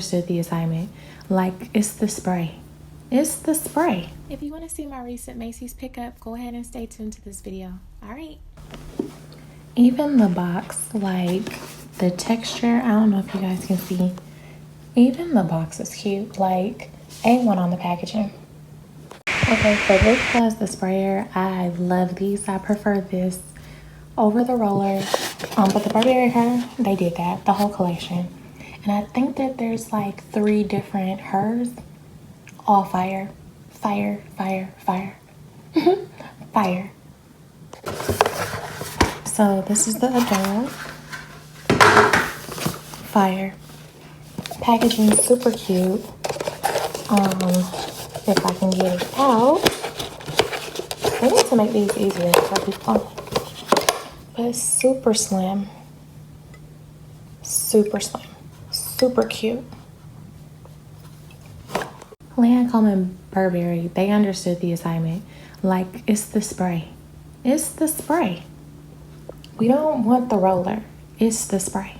understood the assignment. Like, it's the spray. It's the spray. If you want to see my recent Macy's pickup, go ahead and stay tuned to this video. All right. Even the box, like the texture, I don't know if you guys can see. Even the box is cute. Like, A1 on the packaging. Okay, so this has the sprayer. I love these. I prefer this over the roller. But the Burberry Her, they did that, the whole collection. And I think that there's like 3 different hers. All fire. Fire, fire, fire. Fire. So this is the Idole. Fire. Packaging super cute. If I can get it out. They need to make these easier for people. But it's super slim. Super slim. Super cute. Lancome and Burberry, they understood the assignment. Like, it's the spray. It's the spray. We don't want the roller. It's the spray.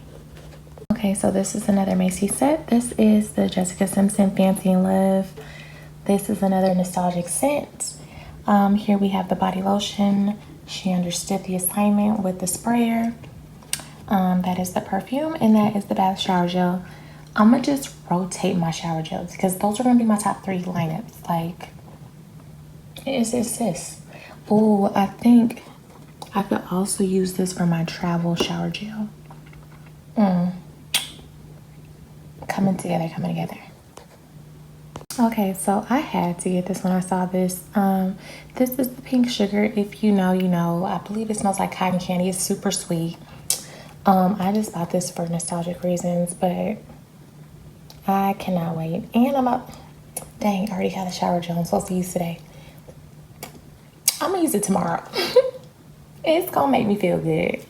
Okay, so this is another Macy set. This is the Jessica Simpson Fancy in Love. This is another nostalgic scent. Here we have the body lotion. She understood the assignment with the sprayer. That is the perfume, and that is the bath shower gel. I'm gonna just rotate my shower gels because those are gonna be my top 3 lineups. Like, it's this. Oh, I think I could also use this for my travel shower gel. Coming together. Okay, so I had to get this when I saw this. This is the pink sugar. If you know, you know. I believe it smells like cotton candy. It's super sweet. I just bought this for nostalgic reasons, but I cannot wait. And I'm up. Dang, I already had a shower gel I'm supposed to use today. I'm gonna use it tomorrow. It's gonna make me feel good.